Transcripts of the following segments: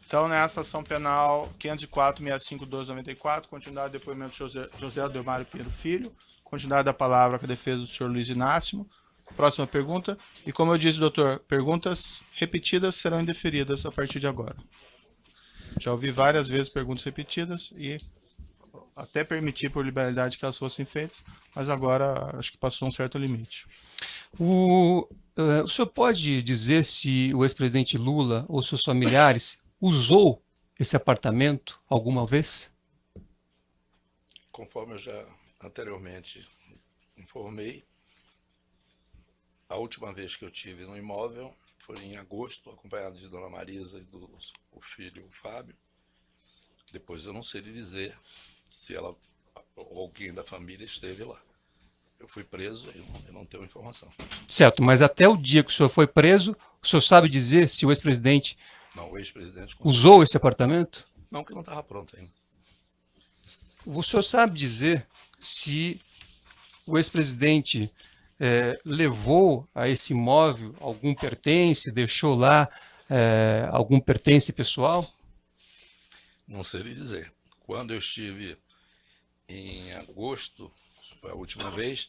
Então, nessa ação penal 504-65-1294, continuidade do depoimento de José Adelmário Pinheiro Filho, continuidade da palavra com a defesa do senhor Luiz Inácio. Próxima pergunta. E como eu disse, doutor, perguntas repetidas serão indeferidas a partir de agora. Já ouvi várias vezes perguntas repetidas e até permiti por liberalidade que elas fossem feitas, mas agora acho que passou um certo limite. O senhor pode dizer se o ex-presidente Lula ou seus familiares usou esse apartamento alguma vez? Conforme eu já anteriormente informei, a última vez que eu tive no imóvel foi em agosto, acompanhado de Dona Marisa e do filho Fábio. Depois eu não sei lhe dizer se ela ou alguém da família esteve lá. Eu fui preso e eu não tenho informação. Certo, mas até o dia que o senhor foi preso, o senhor sabe dizer se o ex-presidente usou esse apartamento? Não, que não estava pronto ainda. O senhor sabe dizer se o ex-presidente levou a esse imóvel algum pertence, deixou lá algum pertence pessoal? Não sei lhe dizer. Quando eu estive em agosto, foi a última vez,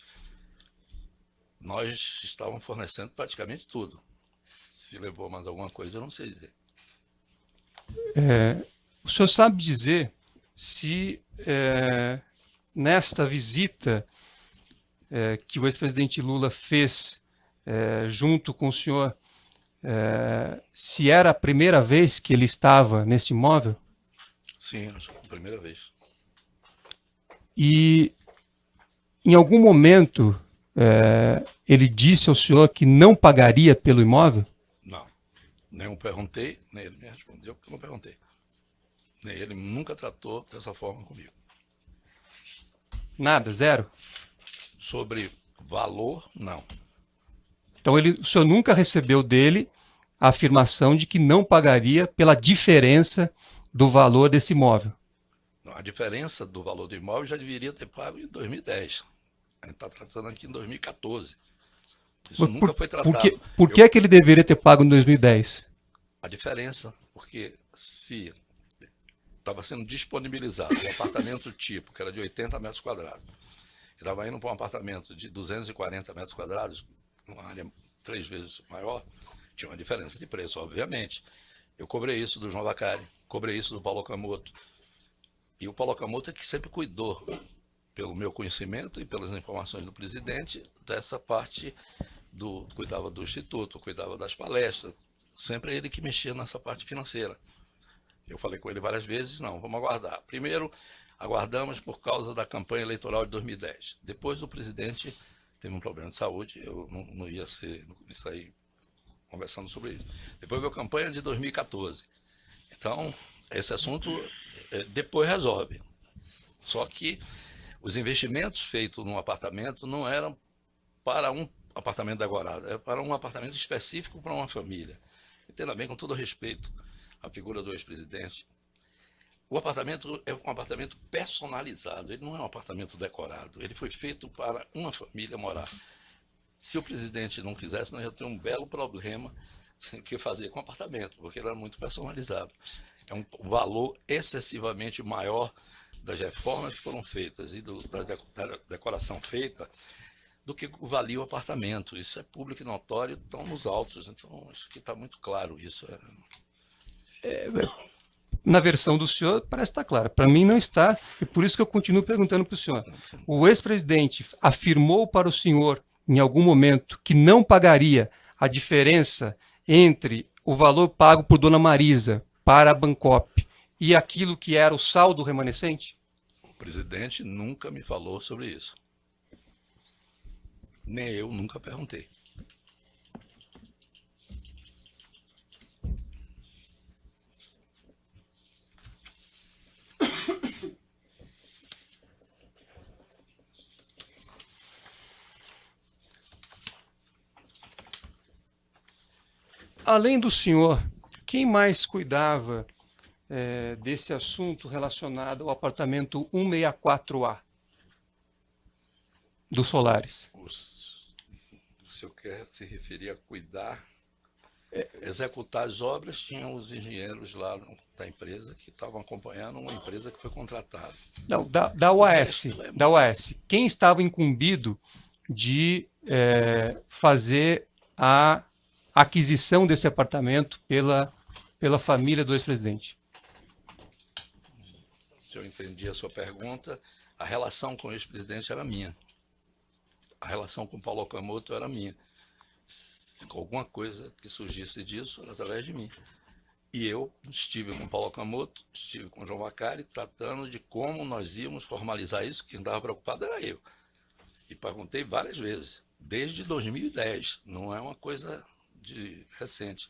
nós estávamos fornecendo praticamente tudo. Se levou mais alguma coisa, eu não sei dizer. O senhor sabe dizer se nesta visita que o ex-presidente Lula fez junto com o senhor, se era a primeira vez que ele estava nesse imóvel? Sim, acho que a primeira vez. E em algum momento ele disse ao senhor que não pagaria pelo imóvel? Não. Nem eu perguntei, nem ele me respondeu porque eu não perguntei. Nem ele nunca tratou dessa forma comigo. Nada, zero? Sobre valor, não. Então o senhor nunca recebeu dele a afirmação de que não pagaria pela diferença do valor desse imóvel? A diferença do valor do imóvel já deveria ter pago em 2010. A gente está tratando aqui em 2014. Isso nunca foi tratado. Por que ele deveria ter pago em 2010? A diferença, porque se estava sendo disponibilizado um apartamento tipo, que era de 80 metros quadrados, estava indo para um apartamento de 240 metros quadrados, uma área 3 vezes maior, tinha uma diferença de preço, obviamente. Eu cobrei isso do João Vacari, cobrei isso do Paulo Okamoto. E o Paulo Okamoto é que sempre cuidou, pelo meu conhecimento e pelas informações do presidente, dessa parte cuidava do instituto, cuidava das palestras, sempre ele que mexia nessa parte financeira. Eu falei com ele várias vezes, não, vamos aguardar. Primeiro, aguardamos por causa da campanha eleitoral de 2010. Depois o presidente teve um problema de saúde, eu não ia sair conversando sobre isso. Depois veio a campanha de 2014. Então, esse assunto depois resolve. Só que os investimentos feitos num apartamento não eram para um apartamento decorado, era para um apartamento específico para uma família. Entenda bem, com todo respeito à figura do ex-presidente, o apartamento é um apartamento personalizado, ele não é um apartamento decorado, ele foi feito para uma família morar. Se o presidente não quisesse, nós ia ter um belo problema que fazer com o apartamento, porque ele era muito personalizado. É um valor excessivamente maior das reformas que foram feitas e da decoração feita do que valia o apartamento. Isso é público e notório, estão nos autos, então acho que está muito claro isso. Na versão do senhor parece estar claro, para mim não está, e por isso que eu continuo perguntando para o senhor. O ex-presidente afirmou para o senhor, em algum momento, que não pagaria a diferença entre o valor pago por Dona Marisa para a Bancop e aquilo que era o saldo remanescente? O presidente nunca me falou sobre isso. Nem eu nunca perguntei. Além do senhor, quem mais cuidava desse assunto relacionado ao apartamento 164A do Solares? O senhor quer se referir a cuidar executar as obras, tinham os engenheiros lá da empresa que estavam acompanhando uma empresa que foi contratada. Não, da UAS. Quem estava incumbido de fazer a aquisição desse apartamento pela família do ex-presidente? Se eu entendi a sua pergunta, a relação com o ex-presidente era minha. A relação com o Paulo Okamoto era minha. Se alguma coisa que surgisse disso, era através de mim. E eu estive com o Paulo Okamoto, estive com o João Vacari, tratando de como nós íamos formalizar isso. Quem estava preocupado era eu. E perguntei várias vezes, desde 2010, não é uma coisa recente.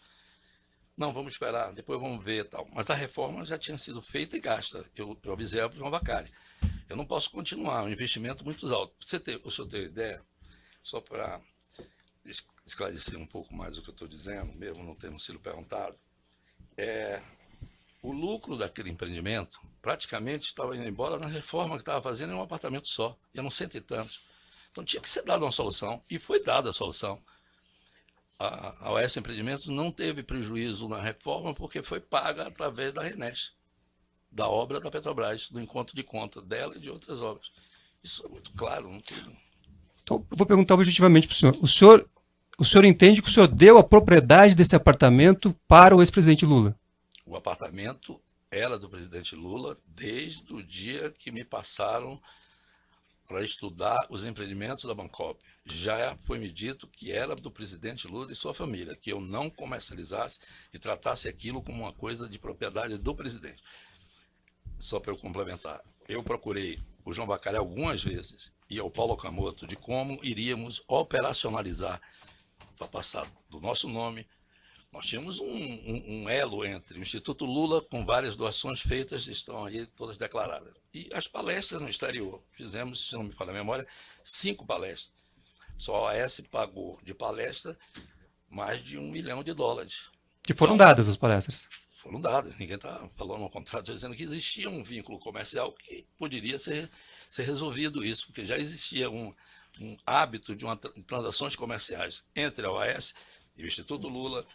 Não, vamos esperar, depois vamos ver e tal. Mas a reforma já tinha sido feita e gasta. Eu avisei para o João Vacari. Eu não posso continuar, é um investimento muito alto. Para o senhor ter ideia, só para esclarecer um pouco mais o que eu estou dizendo, mesmo não tendo sido perguntado, o lucro daquele empreendimento praticamente estava indo embora na reforma que estava fazendo em um apartamento só, e eram 100 e tantos. Então tinha que ser dada uma solução, e foi dada a solução. A OS Empreendimentos não teve prejuízo na reforma porque foi paga através da RENEST, da obra da Petrobras, do encontro de conta dela e de outras obras. Isso é muito claro. Não tem... Então, eu vou perguntar objetivamente para o senhor. O senhor entende que o senhor deu a propriedade desse apartamento para o ex-presidente Lula? O apartamento era do presidente Lula desde o dia que me passaram para estudar os empreendimentos da Bancop. Já foi me dito que era do presidente Lula e sua família, que eu não comercializasse e tratasse aquilo como uma coisa de propriedade do presidente. Só para eu complementar, eu procurei o João Vacari algumas vezes e ao Paulo Okamoto de como iríamos operacionalizar para passar do nosso nome. Nós tínhamos um elo entre o Instituto Lula, com várias doações feitas, estão aí todas declaradas. E as palestras no exterior. Fizemos, se não me falha a memória, 5 palestras. Só a OAS pagou de palestra mais de $1 milhão. Que foram dadas as palestras? Foram dadas. Ninguém está falando no contrato dizendo que existia um vínculo comercial que poderia ser resolvido isso, porque já existia um hábito de transações comerciais entre a OAS e o Instituto Lula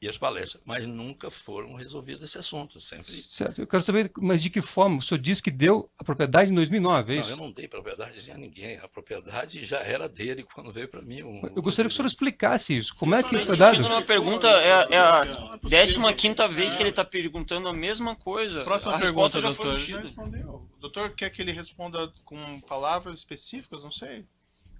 e as palestras, mas nunca foram resolvidos esse assunto, sempre... Certo, eu quero saber, mas de que forma? O senhor disse que deu a propriedade em 2009, é isso? Não, eu não dei propriedade a ninguém, a propriedade já era dele quando veio para mim. Eu gostaria que o senhor explicasse isso, como é que foi dado? dado? Uma pergunta, é a 15ª vez que ele está perguntando a mesma coisa. Próxima a pergunta, resposta já doutor. foi Já respondeu. O doutor quer que ele responda com palavras específicas? Não sei.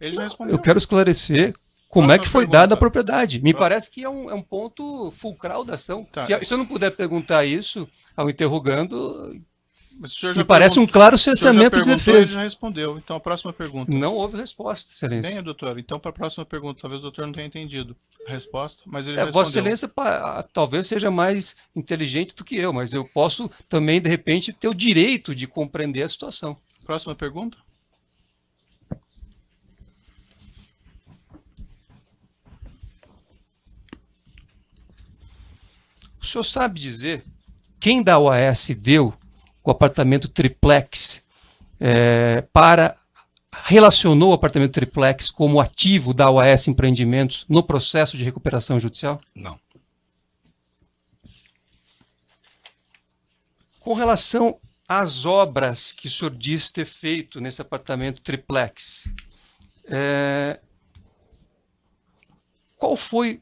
Ele já respondeu. Eu quero esclarecer como é que foi dada a propriedade. Me parece que é um ponto fulcral da ação. Tá. Se eu não puder perguntar isso ao interrogando, Mas o senhor já me parece um claro cessamento de Ele defesa. já respondeu. Então, a próxima pergunta. Não houve resposta, excelência. Bem, doutor. Então, para a próxima pergunta, talvez o doutor não tenha entendido a resposta, mas ele já respondeu. Vossa Excelência talvez seja mais inteligente do que eu, mas eu posso também, de repente, ter o direito de compreender a situação. Próxima pergunta. O senhor sabe dizer quem da OAS deu o apartamento triplex relacionou o apartamento triplex como ativo da OAS Empreendimentos no processo de recuperação judicial? Não. Com relação às obras que o senhor disse ter feito nesse apartamento triplex, qual foi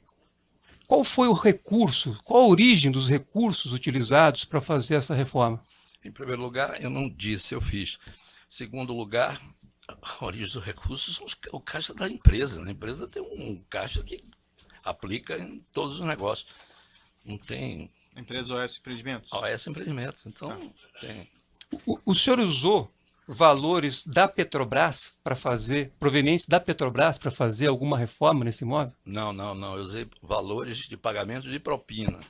o recurso, qual a origem dos recursos utilizados para fazer essa reforma? Em primeiro lugar, eu não disse, eu fiz. Segundo lugar, a origem dos recursos é o caixa da empresa. A empresa tem um caixa que aplica em todos os negócios. Não tem... A empresa OAS Empreendimentos? OAS Empreendimentos, então tem... O senhor usou valores da Petrobras para fazer, provenientes da Petrobras para fazer alguma reforma nesse imóvel? Não. Eu usei valores de pagamento de propina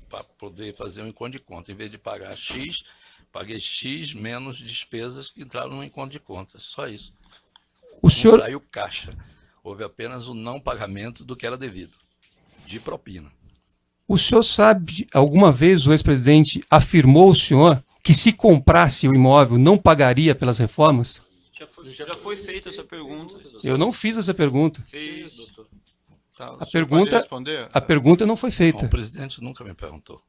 para poder fazer um encontro de conta. Em vez de pagar X, paguei X menos despesas que entraram no encontro de contas. Só isso. O senhor... Não saiu caixa. Houve apenas o não pagamento do que era devido, de propina. O senhor sabe, alguma vez o ex-presidente afirmou ao senhor que se comprasse o imóvel não pagaria pelas reformas? Já foi feita essa pergunta. Eu não fiz essa pergunta. Fez, doutor. Tá, o A senhor pode pergunta, responder? a pergunta não foi Não, feita. o presidente nunca me perguntou.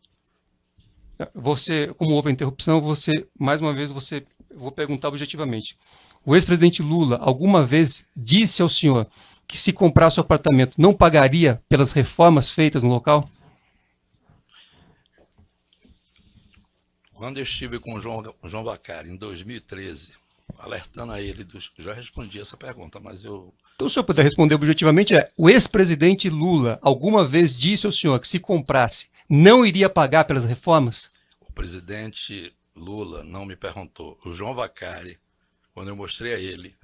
Você, como houve a interrupção, mais uma vez, eu vou perguntar objetivamente. O ex-presidente Lula alguma vez disse ao senhor que se comprasse o apartamento não pagaria pelas reformas feitas no local? Quando eu estive com o João Vacari em 2013, alertando a ele, já respondi essa pergunta, mas eu... Então, se o senhor puder responder objetivamente, o ex-presidente Lula alguma vez disse ao senhor que se comprasse não iria pagar pelas reformas? O presidente Lula não me perguntou. O João Vacari, quando eu mostrei a ele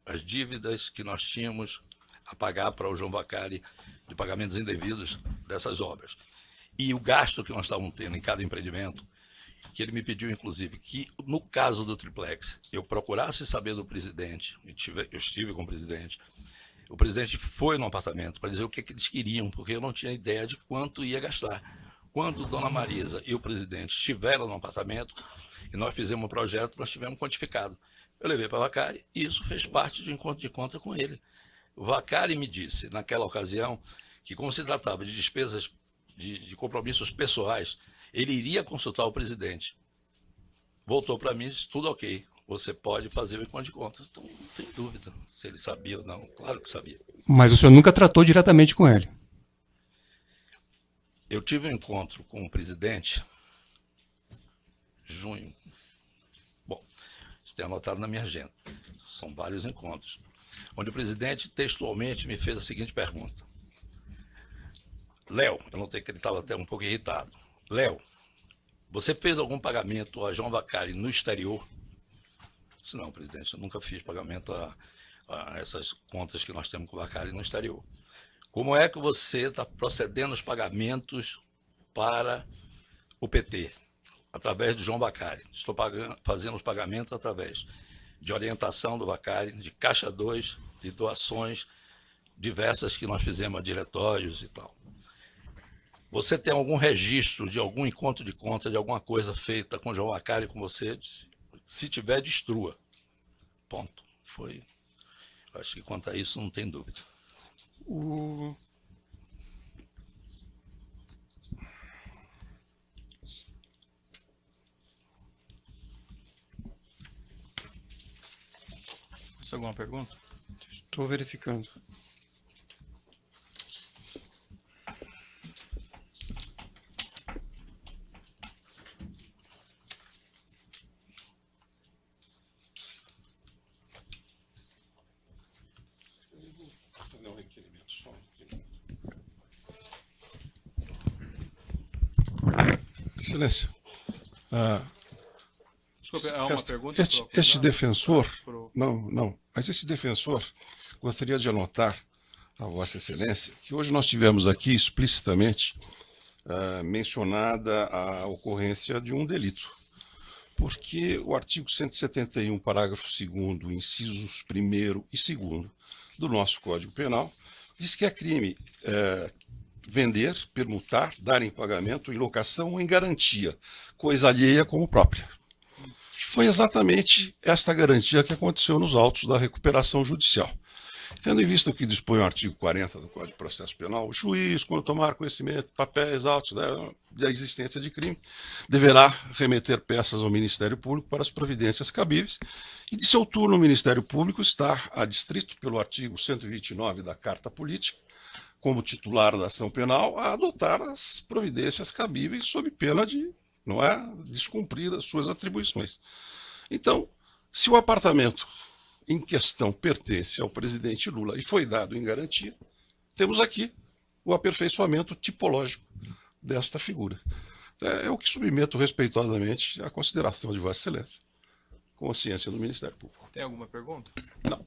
as dívidas que nós tínhamos a pagar para o João Vacari de pagamentos indevidos dessas obras, e o gasto que nós estávamos tendo em cada empreendimento, que ele me pediu, inclusive, que no caso do triplex, eu procurasse saber do presidente, eu estive com o presidente foi no apartamento para dizer o que eles queriam, porque eu não tinha ideia de quanto ia gastar. Quando Dona Marisa e o presidente estiveram no apartamento, e nós fizemos um projeto, nós tivemos quantificado. Eu levei para o Vacari e isso fez parte de encontro de conta com ele. O Vacari me disse, naquela ocasião, que como se tratava de despesas de compromissos pessoais, ele iria consultar o presidente. Voltou para mim e disse, tudo ok, você pode fazer o encontro de contas. Então, não tem dúvida se ele sabia ou não. Claro que sabia. Mas o senhor nunca tratou diretamente com ele? Eu tive um encontro com o presidente em junho. Bom, isso tem anotado na minha agenda. São vários encontros. Onde o presidente textualmente me fez a seguinte pergunta. Léo, eu notei que ele estava até um pouco irritado. Léo, você fez algum pagamento a João Vacari no exterior? Eu disse, não, presidente, eu nunca fiz pagamento a essas contas que nós temos com o Vacari no exterior. Como é que você está procedendo os pagamentos para o PT? Através de João Vacari. Estou fazendo os pagamentos através de orientação do Vacari, de Caixa 2, de doações diversas que nós fizemos a diretórios e tal. Você tem algum registro de algum encontro de conta, de alguma coisa feita com João Vacari com você? Se tiver, destrua. Ponto. Foi. Acho que quanto a isso não tem dúvida. Mais alguma pergunta? Estou verificando. Excelência, Desculpe, é uma pergunta? este defensor, Pro- mas esse defensor gostaria de anotar a Vossa Excelência que hoje nós tivemos aqui explicitamente mencionada a ocorrência de um delito, porque o artigo 171, parágrafo 2º, incisos 1º e 2º do nosso Código Penal diz que é crime vender, permutar, dar em pagamento, em locação ou em garantia, coisa alheia como própria. Foi exatamente esta garantia que aconteceu nos autos da recuperação judicial. Tendo em vista o que dispõe o artigo 40 do Código de Processo Penal, o juiz, quando tomar conhecimento, papéis, autos da existência de crime, deverá remeter peças ao Ministério Público para as providências cabíveis e, de seu turno, o Ministério Público está adstrito pelo artigo 129 da Carta Política, como titular da ação penal, a adotar as providências cabíveis sob pena de, descumprir as suas atribuições. Então, se o apartamento em questão pertence ao presidente Lula e foi dado em garantia, temos aqui o aperfeiçoamento tipológico desta figura. É o que submeto respeitosamente à consideração de Vossa Excelência, consciência do Ministério Público. Tem alguma pergunta? Não.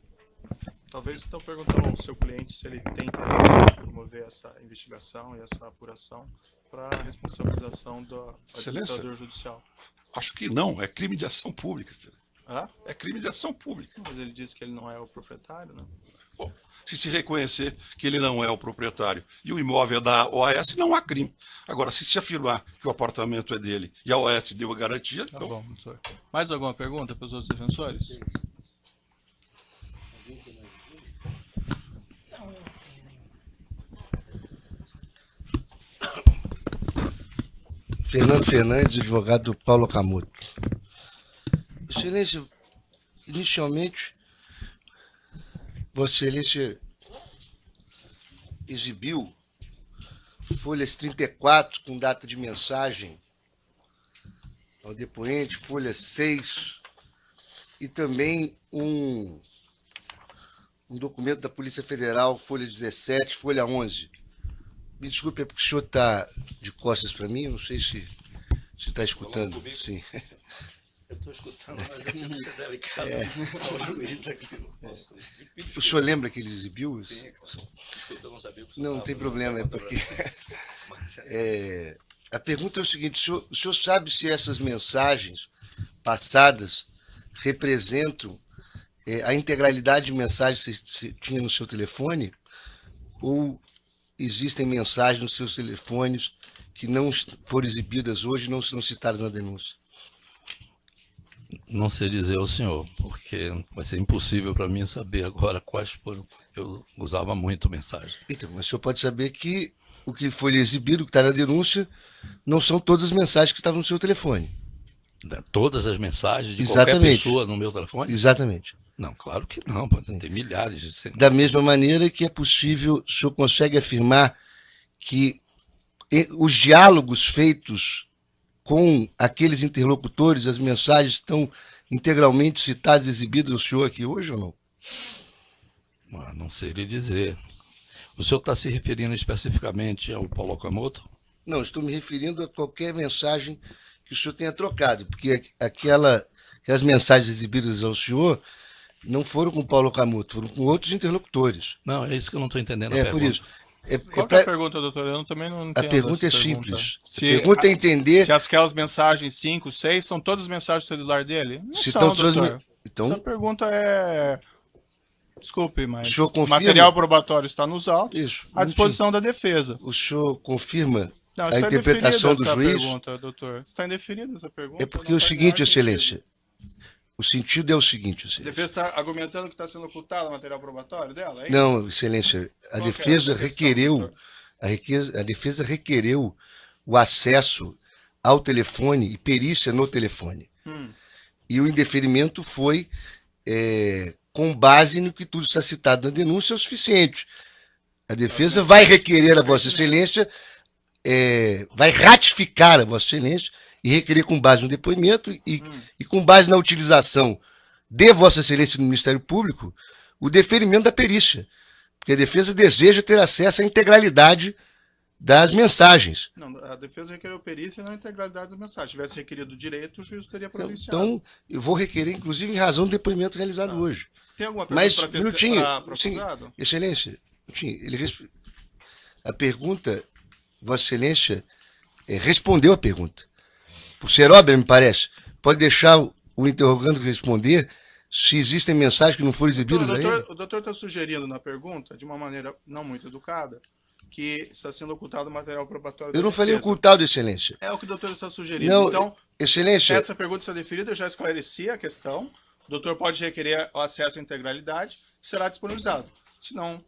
Talvez então perguntar ao seu cliente se ele tem interesse em promover essa investigação e essa apuração para a responsabilização do administrador judicial. Acho que não, é crime de ação pública. Hã? É crime de ação pública. Mas ele disse que ele não é o proprietário, né? Bom, se reconhecer que ele não é o proprietário e o imóvel é da OAS, não há crime. Agora, se afirmar que o apartamento é dele e a OAS deu a garantia, Tá então... bom, doutor. Mais alguma pergunta para os outros defensores? Não, eu não tenho nenhuma. Fernando Fernandes, advogado do Paulo Okamoto. Excelência, inicialmente, Vossa Excelência exibiu folhas 34 com data de mensagem ao depoente, folha 6, e também um documento da Polícia Federal, folha 17, folha 11. Me desculpe, é porque o senhor está de costas para mim, eu não sei se está escutando. Sim. Eu estou escutando, mas é muito delicado. O juiz aqui. O senhor lembra que ele exibiu isso? Sim, eu não sabia. Não, não tem problema, é porque... a pergunta é o seguinte, o senhor sabe se essas mensagens passadas representam a integralidade de mensagens que você tinha no seu telefone, ou existem mensagens nos seus telefones que não foram exibidas hoje e não são citadas na denúncia? Não sei dizer ao senhor, porque vai ser impossível para mim saber agora quais foram. Eu usava muito mensagem. Então, mas o senhor pode saber que o que foi exibido, que está na denúncia, não são todas as mensagens que estavam no seu telefone. Todas as mensagens de Exatamente. qualquer pessoa no meu telefone? Exatamente. Não, claro que não, pode ter milhares de centenas. Da mesma maneira que é possível, o senhor consegue afirmar que os diálogos feitos com aqueles interlocutores, as mensagens estão integralmente citadas e exibidas ao senhor aqui hoje ou não? Não sei lhe dizer. O senhor está se referindo especificamente ao Paulo Okamoto? Não, estou me referindo a qualquer mensagem que o senhor tenha trocado, porque aquelas mensagens exibidas ao senhor não foram com o Paulo Okamoto, foram com outros interlocutores. Não, é isso que eu não estou entendendo. É por isso. Qual que é a pergunta, doutor? Eu também não entendo. A pergunta é essa simples. Se, a pergunta é entender... Se aquelas mensagens 5, 6, são todas as mensagens do celular dele? Não se são, estão doutor. Então, essa pergunta é... Desculpe, mas o senhor confirma... o material probatório está nos autos, Isso, à disposição da defesa. O senhor confirma não, a interpretação do juiz? Pergunta, doutor. Está indeferida essa pergunta? É porque é o seguinte, excelência... O sentido é o seguinte, excelência. A defesa está argumentando que está sendo ocultado o material probatório dela? É não, excelência, a defesa requereu... A defesa requereu o acesso ao telefone e perícia no telefone. E o indeferimento foi com base no que tudo está citado na denúncia, é o suficiente. A defesa vai requerer a Vossa Excelência, vai ratificar a Vossa Excelência e requerer com base no depoimento e com base na utilização de Vossa Excelência no Ministério Público o deferimento da perícia. Porque a defesa deseja ter acesso à integralidade das mensagens. Não, a defesa requereu perícia e não a integralidade das mensagens. Se tivesse requerido direito, o juiz teria providenciado. Então, eu vou requerer, inclusive, em razão do depoimento realizado hoje. Tem alguma pergunta para minutinho, sim, excelência, a pergunta, Vossa Excelência respondeu a pergunta. Por ser óbvio, me parece, pode deixar o interrogando responder se existem mensagens que não foram exibidas a ele? O doutor está sugerindo na pergunta, de uma maneira não muito educada, que está sendo ocultado o material probatório. Eu não falei ocultado, excelência. É o que o doutor está sugerindo. Não, então, excelência... essa pergunta está deferida, eu já esclareci a questão. O doutor pode requerer o acesso à integralidade, será disponibilizado. Se não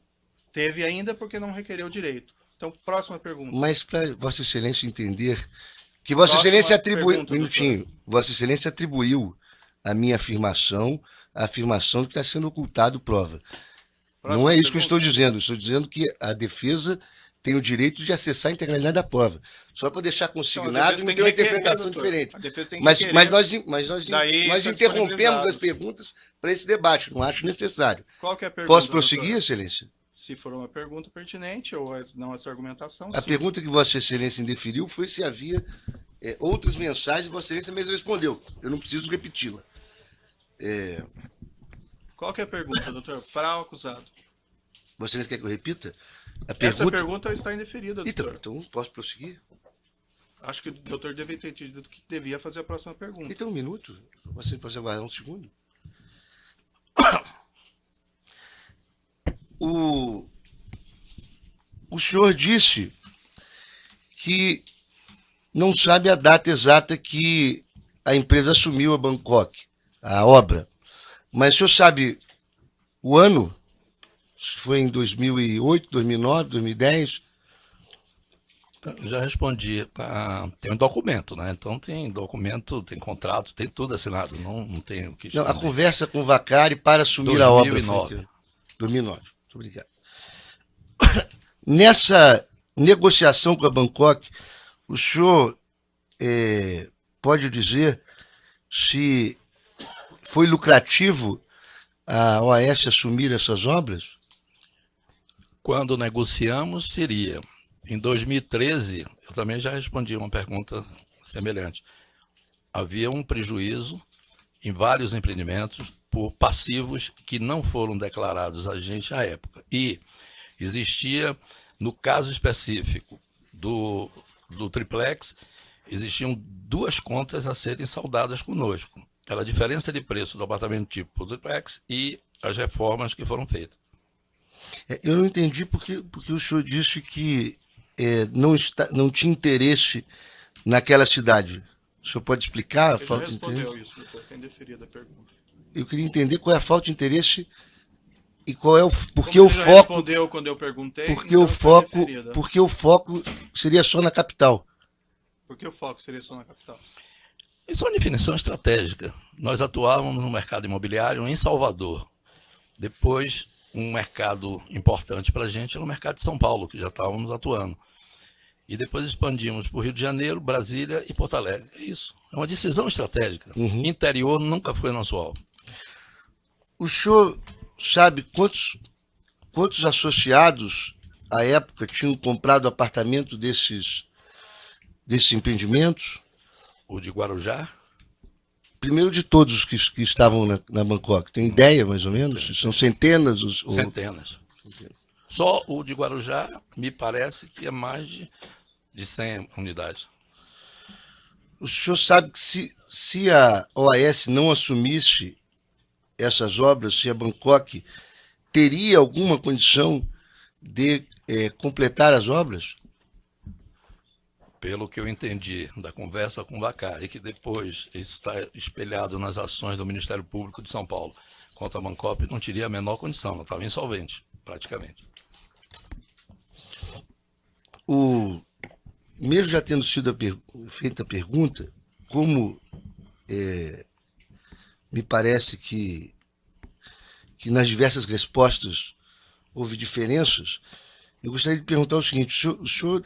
teve ainda, porque não requereu o direito. Então, próxima pergunta. Mas para Vossa Excelência entender que Vossa Excelência atribuiu... Vossa Excelência atribuiu a minha afirmação, a afirmação de que está sendo ocultado prova. Não é isso que eu estou dizendo. Eu estou dizendo que a defesa tem o direito de acessar a integralidade da prova. Só para deixar consignado e não ter uma interpretação diferente. Mas interrompemos as perguntas para esse debate. Não acho necessário. Qual que é a pergunta, posso prosseguir, doutor? Excelência? Se for uma pergunta pertinente ou não essa argumentação, a pergunta que Vossa Excelência indeferiu foi se havia outras mensagens. Vossa Excelência mesmo respondeu. Eu não preciso repeti-la. Qual que é a pergunta, doutor? Para o acusado. Vossa Excelência quer que eu repita? Essa pergunta está indeferida, doutor. Então, posso prosseguir? Acho que o doutor devia ter entendido que devia fazer a próxima pergunta. Então, um minuto. Você pode aguardar um segundo. O senhor disse que não sabe a data exata que a empresa assumiu a Bangkok, a obra. Mas o senhor sabe o ano? Se foi em 2008, 2009, 2010? Eu já respondi. Tem um documento, né? Então tem documento, tem contrato, tem tudo assinado. Não tem o que Não, a esconder. conversa com o Vacari para assumir a obra. 2009. 2009. Muito obrigado. Nessa negociação com a Bangkok, o senhor pode dizer se foi lucrativo a OAS assumir essas obras? Quando negociamos, seria. Em 2013, eu também já respondi uma pergunta semelhante. Havia um prejuízo em vários empreendimentos por passivos que não foram declarados a gente à época. E existia, no caso específico do triplex, existiam duas contas a serem saldadas conosco. Era a diferença de preço do apartamento tipo triplex e as reformas que foram feitas. Eu não entendi porque o senhor disse que não tinha interesse naquela cidade. O senhor pode explicar a Ele já falta de interesse? respondeu isso, doutor. Tem deferido a pergunta. Eu queria entender qual é a falta de interesse e qual é porque Como o ele já foco, respondeu quando eu perguntei, porque então o foi foco, deferida. porque o foco seria só na capital. Por que o foco seria só na capital? Isso é uma definição estratégica. Nós atuávamos no mercado imobiliário em Salvador. Depois, um mercado importante para a gente era o mercado de São Paulo, que já estávamos atuando. E depois expandimos para o Rio de Janeiro, Brasília e Porto Alegre. É isso. É uma decisão estratégica. Uhum. Interior nunca foi nosso alvo. O senhor sabe quantos associados à época tinham comprado apartamento desses empreendimentos? O de Guarujá, Primeiro de todos os que estavam na Bangkok. Tem ideia, mais ou menos? São centenas? centenas. Só o de Guarujá, me parece que é mais de 100 unidades. O senhor sabe que se a OAS não assumisse essas obras, se a Bangkok teria alguma condição de completar as obras? Pelo que eu entendi da conversa com o Vacari, que depois isso está espelhado nas ações do Ministério Público de São Paulo contra a Bangkok, não teria a menor condição, ela estava insolvente, praticamente. Mesmo já tendo sido feita a pergunta, como me parece que nas diversas respostas houve diferenças, eu gostaria de perguntar o seguinte: o senhor,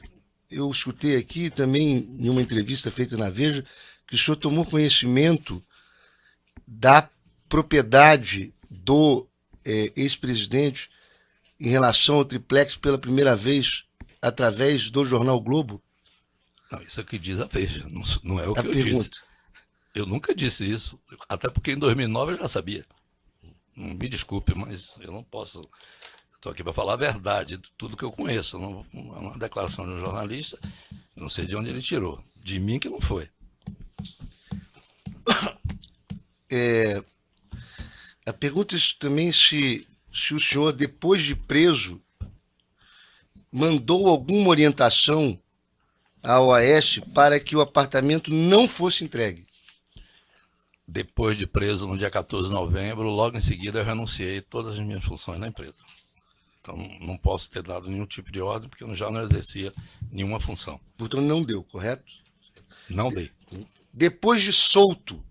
eu escutei aqui também em uma entrevista feita na Veja que o senhor tomou conhecimento da propriedade do ex-presidente em relação ao triplex pela primeira vez através do jornal Globo? Não, isso é o que diz a Veja, não é o que A eu pergunta. disse. Eu nunca disse isso, até porque em 2009 eu já sabia. Me desculpe, mas eu não posso. Estou aqui para falar a verdade, tudo que eu conheço. Não, uma declaração de um jornalista, eu não sei de onde ele tirou. De mim que não foi. A pergunta é também se o senhor, depois de preso, mandou alguma orientação à OAS para que o apartamento não fosse entregue. Depois de preso no dia 14 de novembro, logo em seguida eu renunciei todas as minhas funções na empresa. Então não posso ter dado nenhum tipo de ordem, porque eu já não exercia nenhuma função. Portanto, não deu, correto? Não dei. Depois de solto,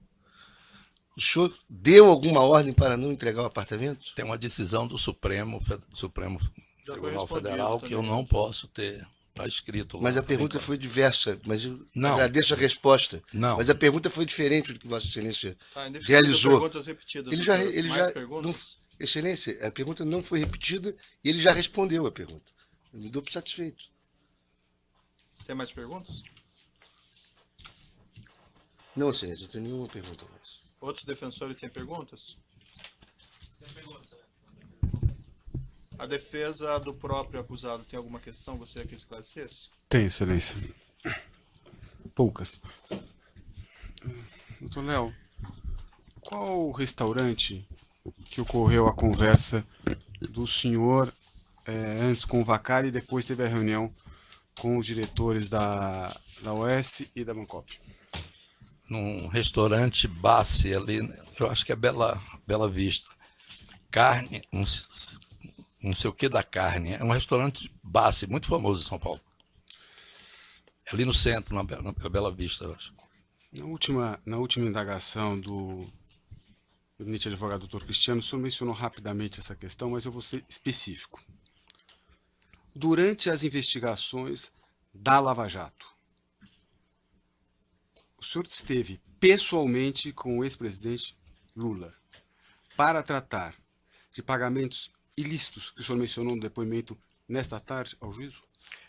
o senhor deu alguma ordem para não entregar o apartamento? Tem uma decisão do Supremo Já foi Tribunal respondido Federal que eu também. não posso ter. Está escrito lá. Mas a pergunta foi diversa, mas eu Não. agradeço a resposta. Não. Mas a pergunta foi diferente do que Vossa Excelência Tá, ainda realizou. perguntas repetidas, Ele já, doutor. ele Mais já perguntas? não, Excelência, a pergunta não foi repetida e ele já respondeu a pergunta. Eu me dou por satisfeito. Tem mais perguntas? Não, Excelência, não tem nenhuma pergunta mais. Outros defensores têm perguntas? A defesa do próprio acusado tem alguma questão? Você quer esclarecesse? Tem, Excelência. Poucas. Doutor Léo, qual o restaurante que ocorreu a conversa do senhor antes com o Vacari e depois teve a reunião com os diretores da OAS e da Bangkok? Num restaurante Bassi ali, eu acho que é Bela Vista. Carne, não sei o que da carne. É um restaurante Bassi, muito famoso em São Paulo. É ali no centro, na Bela Vista, eu acho. Na última indagação do gabinete de advogado Dr. Cristiano, o senhor mencionou rapidamente essa questão, mas eu vou ser específico. Durante as investigações da Lava Jato, o senhor esteve pessoalmente com o ex-presidente Lula para tratar de pagamentos ilícitos que o senhor mencionou no depoimento nesta tarde ao juízo?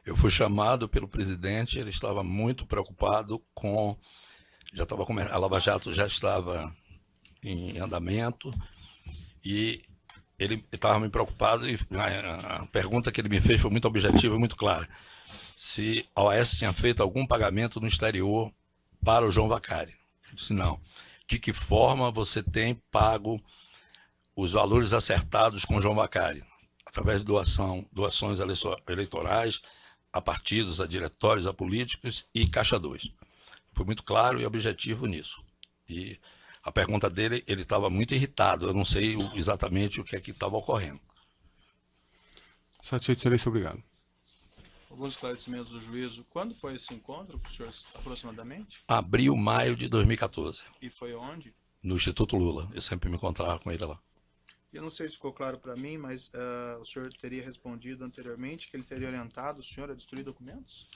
Eu fui chamado pelo presidente, ele estava muito preocupado com... a Lava Jato já estava em andamento e ele estava me preocupado e a pergunta que ele me fez foi muito objetiva e muito clara. Se a OAS tinha feito algum pagamento no exterior para o João Vacari. Eu disse não. De que forma você tem pago os valores acertados com o João Vacari? Através de doações eleitorais a partidos, a diretórios, a políticos e Caixa 2. Foi muito claro e objetivo nisso. E a pergunta dele, ele estava muito irritado. Eu não sei exatamente o que é que estava ocorrendo. Satisfeito, excelência, obrigado. Alguns esclarecimentos do juízo. Quando foi esse encontro, com o senhor, aproximadamente? Abril, maio de 2014. E foi onde? No Instituto Lula. Eu sempre me encontrava com ele lá. Eu não sei se ficou claro para mim, mas o senhor teria respondido anteriormente que ele teria orientado o senhor a destruir documentos?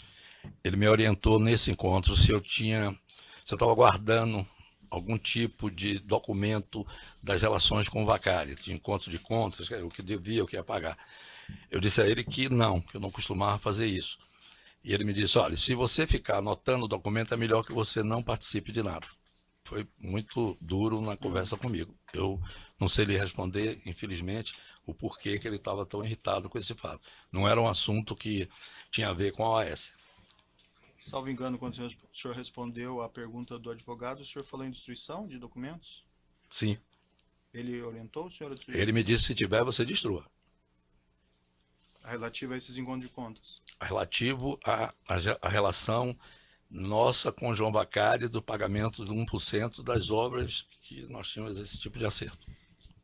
Ele me orientou nesse encontro se eu estava guardando algum tipo de documento das relações com o Vacari, de encontro de contas, o que devia, o que ia pagar. Eu disse a ele que eu não costumava fazer isso. E ele me disse, olha, se você ficar anotando o documento, é melhor que você não participe de nada. Foi muito duro na conversa comigo. Eu não sei lhe responder, infelizmente, o porquê que ele estava tão irritado com esse fato. Não era um assunto que tinha a ver com a OAS. Salvo engano, quando o senhor respondeu à pergunta do advogado, o senhor falou em destruição de documentos? Sim. Ele orientou o senhor a destruir? Ele me disse, se tiver, você destrua. Relativo a esses encontros de contas? Relativo à relação nossa com o João Vacari do pagamento de 1% das obras que nós tínhamos esse tipo de acerto.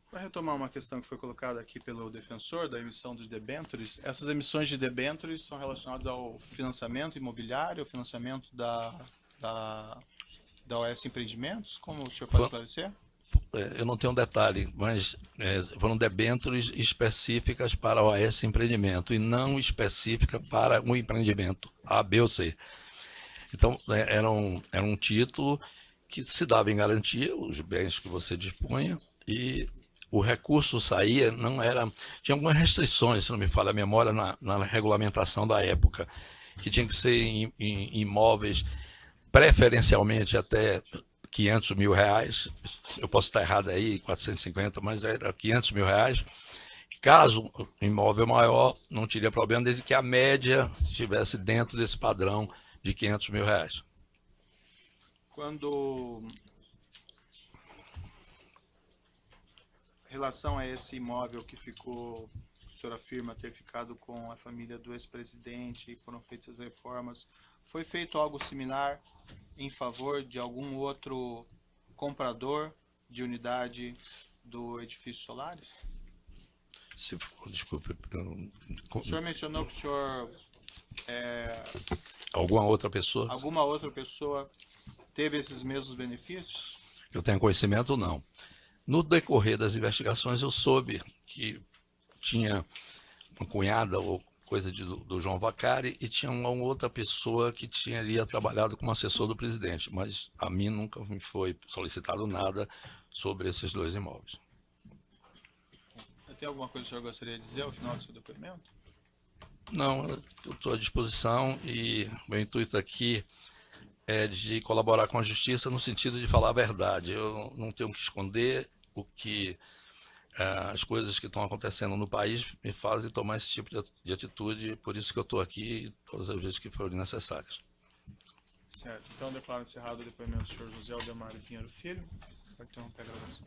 Para retomar uma questão que foi colocada aqui pelo defensor da emissão de debêntures, essas emissões de debêntures são relacionadas ao financiamento imobiliário, ao financiamento da OAS Empreendimentos? Como o senhor pode esclarecer? Eu não tenho um detalhe, mas foram debêntures específicas para a OAS Empreendimento e não específica para um empreendimento A, B ou C. Então, era um título que se dava em garantia os bens que você dispunha e o recurso saía, tinha algumas restrições, se não me falha a memória, na regulamentação da época, que tinha que ser em imóveis preferencialmente até 500 mil reais, eu posso estar errado aí, 450, mas era 500 mil reais. Caso o imóvel maior, não teria problema, desde que a média estivesse dentro desse padrão de 500 mil reais. Quando, em relação a esse imóvel que ficou, o senhor afirma ter ficado com a família do ex-presidente e foram feitas as reformas, foi feito algo similar em favor de algum outro comprador de unidade do edifício Solaris? Desculpe. O senhor mencionou que o senhor... Alguma outra pessoa? Alguma outra pessoa teve esses mesmos benefícios? Eu tenho conhecimento, não. No decorrer das investigações, eu soube que tinha uma cunhada ou coisa do João Vacari e tinha uma outra pessoa que teria trabalhado como assessor do presidente, mas a mim nunca me foi solicitado nada sobre esses dois imóveis. Tem alguma coisa que o senhor gostaria de dizer ao final do seu depoimento? Não, eu estou à disposição e meu intuito aqui é de colaborar com a justiça no sentido de falar a verdade. Eu não tenho que esconder as coisas que estão acontecendo no país me fazem tomar esse tipo de atitude, por isso que eu estou aqui todas as vezes que forem necessárias. Certo. Então, declaro encerrado o depoimento do senhor José Aldemar Pinheiro Filho. Vai interromper a gravação.